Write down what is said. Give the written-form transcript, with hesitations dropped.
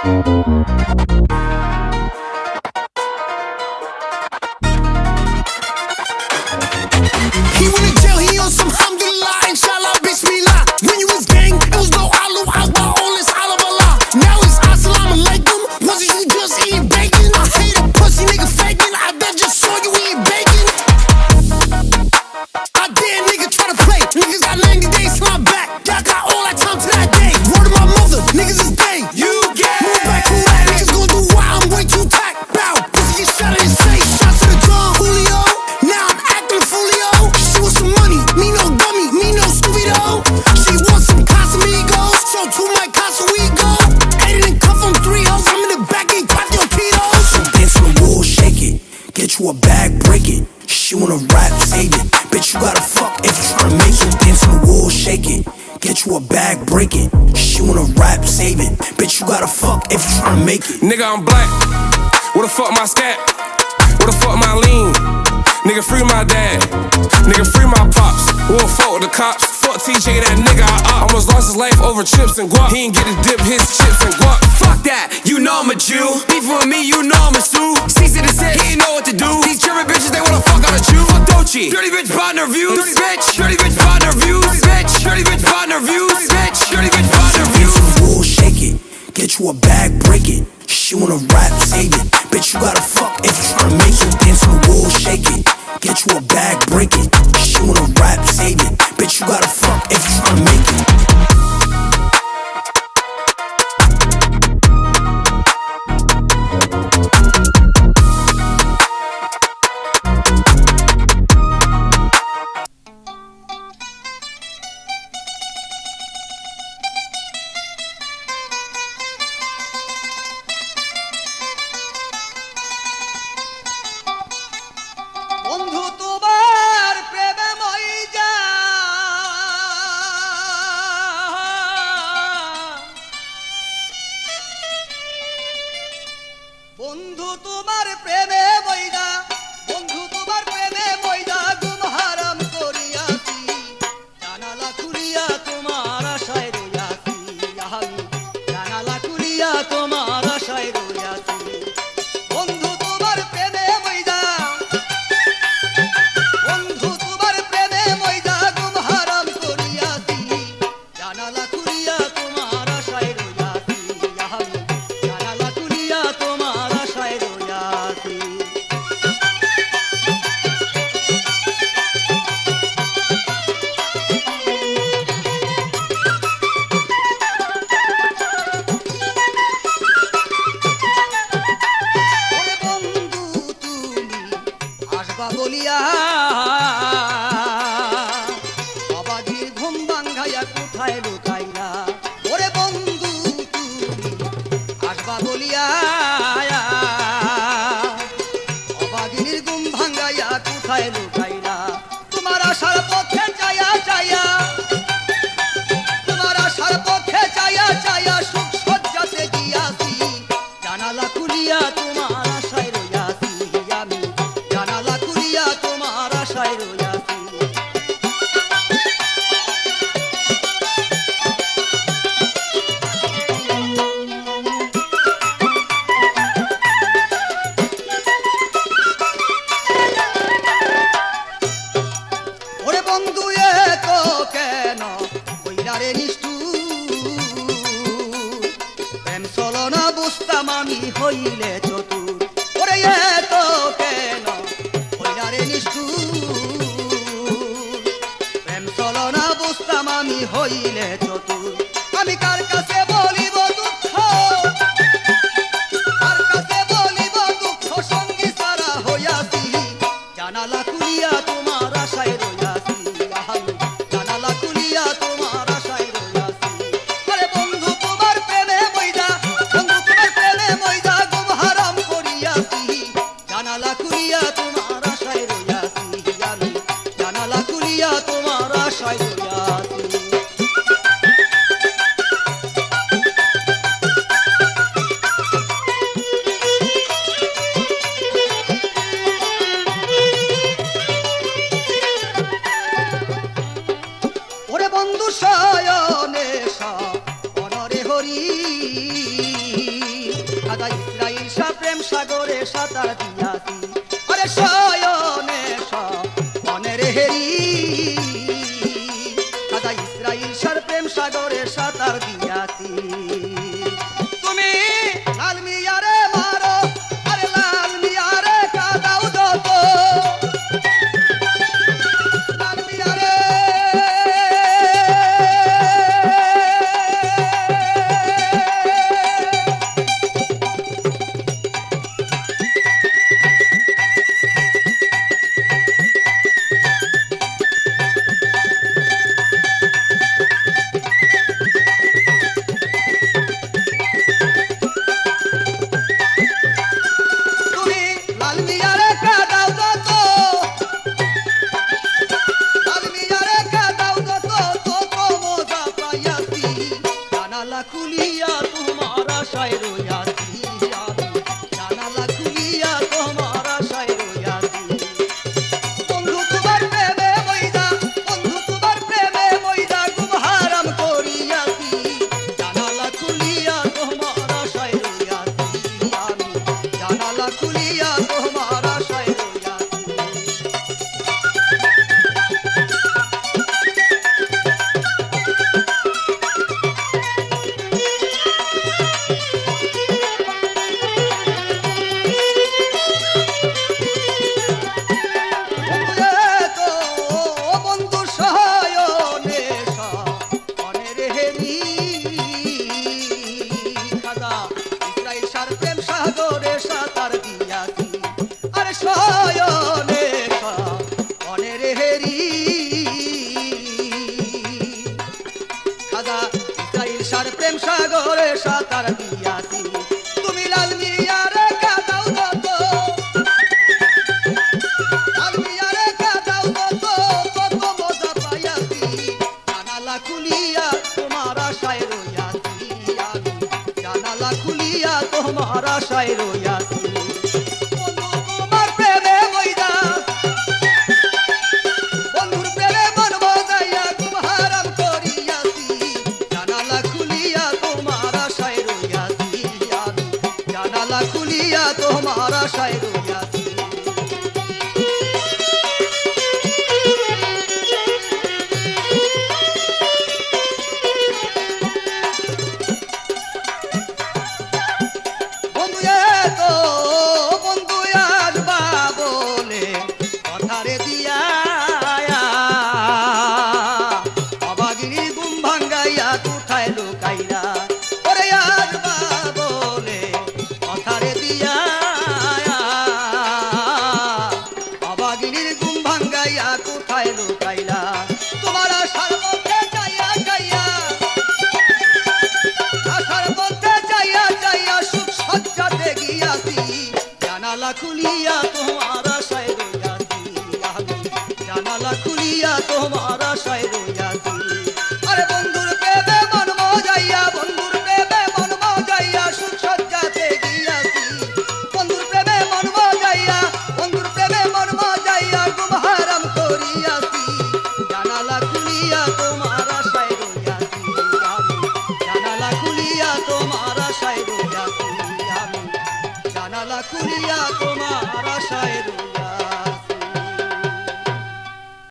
He went to jail, he on some alhamdulillah, inshallah, bismillah. When you was gang, it was no alu, akbar, all this Allah. Now it's assalamu alaikum, wasn't you just eating bacon? I hate a pussy nigga faking, I bet just saw you eating bacon. I dare nigga try to play, niggas got 90 days to my back. Y'all got all that time to that day. Word of my mother, niggas is gay. You gay. Move back, who that? Niggas gon' do what? I'm way too tack. Bow, pussy get shot in his face, shot to the drum. Julio, now I'm acting Fulio. She wants some money, me no dummy, me no Scooby-Doo. She wants some Casamigos, so to my Casa we go. Ate it and cuff on 3 hoes, I'm in the back, ain't pop your Tito's. So dance on the wall, shake it, get you a bag, break it. She wanna rap, save it, bitch you gotta fuck if you tryna make it. Dance on the wall, shake it, get you a bag, break it. She wanna rap, save it, bitch you gotta fuck if you tryna make it. Nigga, I'm black, where the fuck my scat? Where the fuck my lean? Nigga, free my dad. Nigga, free my pops. Won't fuck with the cops. Fuck TJ, that nigga I almost lost his life over chips and guap. He ain't get to dip his chips and guap. Fuck that, you know I'm a Jew. Beef with me, you know I'm a Sue. Cease to the set, he ain't know what to do. These German bitches, they wanna fuck out a Jew. Fuck Dochi. Dirty bitch partner views. Dirty bitch. Dirty bitch partner views. Bitch. Dirty bitch partner views. Bitch. Dirty bitch partner views. Dance on the wall, shake it, get you a bag, break it. She wanna rap, save it, bitch you gotta fuck if you tryna make it. Dance on the wall, shake it, get you a bag, break it. She wanna rap, save it, bitch you gotta fuck if you tryna make it. বন্ধু তোমার প্রেমে মইজা বন্ধু তোমার প্রেমে মইজা বন্ধু তোমার প্রেমে মইজা গুম হারাম করিয়াছি জানালা খুলিয়া তোমার আশায় রইয়াছি আমি জানালা খুলিয়া তোমার আশায় রইয়াছি বন্ধু তোমার প্রেমে মইজা বন্ধু তোমার প্রেমে মইজা গুম হারাম করিয়াছি জানালা খুলিয়া তোমার আশায় রইয়াছি আমি জানালা খুলিয়া তোমার আশায় রইয়াছি ওরে বন্ধু তুমি আসবা বলিয়া অবাধির ঘুম ভাঙ্গাইয়া কোথায় লুকাইলা ওরে বন্ধু তুমি আসবা বলিয়া অবাধির ঘুম ভাঙ্গাইয়া কোথায় লুকাইলা তোমার আশার পথে চায়া চায়া তোমার আশার পথে চায়া চায়া সুখ সজ্জাতে গিয়াছি জানালা খুলিয়া তোমার আশায় রইয়াছি আমি জানালা খুলিয়া তোমার আশায় রইয়াছি ওরে বন্ধু এত কেন কইরা রে নিষ্ঠুর প্রেম চলো না বুঝতাম আমি হইলে চতুর ওরে এত কেন কইরা রে নিষ্ঠুর প্রেম চলো না বুঝতাম আমি হইলে চতুর আমি কার কাছে বলিব দুঃখ কার কাছে বলিব দুঃখ সঙ্গী সারা হইয়াছি জানালা খুলিয়া তোমার আশায় রইয়াছি আমি জানালা খুলিয়া তোমার আশায় রইয়াছি আরে বন্ধু তোমার প্রেমে মইজা বন্ধু তোমার প্রেমে মইজা গুম হারাম করিয়াছি জানালা খুলিয়া তোমার আশায় রইয়াছি আমি জানালা খুলিয়া তোমার আশায় রইয়াছি ওরে বন্ধু শয়নে অনরে হরি প্রেম সাগরে সাঁতার দিয়াছি আরে শয়নে মনের হেরি খাজা ইসরাইল সার প্রেম সাগরে সাঁতার দিয়াছি তুমি লাল মিয়ারে মারো আরে লাল মিয়ারে কাদাও যত লাল মিয়ারে তুমি লাল মিয়ারে কাদাও যত লাল মিয়ারে কাদাও যত তত মজা পাইয়াছি জানালা খুলিয়া তোমার আশায় রইয়াছি আমি জানালা খুলিয়া তোমার আশায় রইয়াছি বন্ধু তোমার প্রেমে মইদা বন্ধু তোমার প্রেমে মইদা খুব হারাম করিয়াছি জানালা খুলিয়া তোমার আশায় রইয়াছি আমি জানালা খুলিয়া তোমার আশায় রইয়াছি বন্ধু সহায়নে মনের হেরি খাজা ইসরাইল সার প্রেম সাগরে সাঁতার দিয়াছি আরে সহায়নে মনের হেরি খাজা ইসরাইল সার প্রেম সাগরে সাঁতার দিয়াছি তুমি লাল মিয়ারে কাদাও যত লাল মিয়ারে কাদাও যত তত মজা পাইয়াছি জানালা খুলিয়া তোমার আশায় রইয়াছি আমি জানালা খুলিয়া তোমার আশায় রইয়াছি বন্ধু তোমার প্রেমে মইদা বন্ধুর প্রেমে মন বজাইয়া খুব হারাম করিয়াছি জানালা খুলিয়া তোমার আশায় রইয়াছি আমি জানালা খুলিয়া তোমার আশায় রইয়াছি বন্ধু তো বন্ধু আসবা বলে কথারে দিয়া অবাগিনীর ঘুম ভাঙ্গাইয়া কোথায় লুকাইরা ওরে আসবা বলে কথারে দিয়া অবাগিনীর ঘুম ভাঙ্গাইয়া কোথায় লুকাইলা তোমার আশার মধ্যে যাইয়া যাইয়া আশার মধ্যে যাইয়া যাইয়া সুখ সজ্জাতে গিয়াছি জানালা খুলিয়া তোমার আশায় রইয়াছি আমি জানালা খুলিয়া তোমার আশায়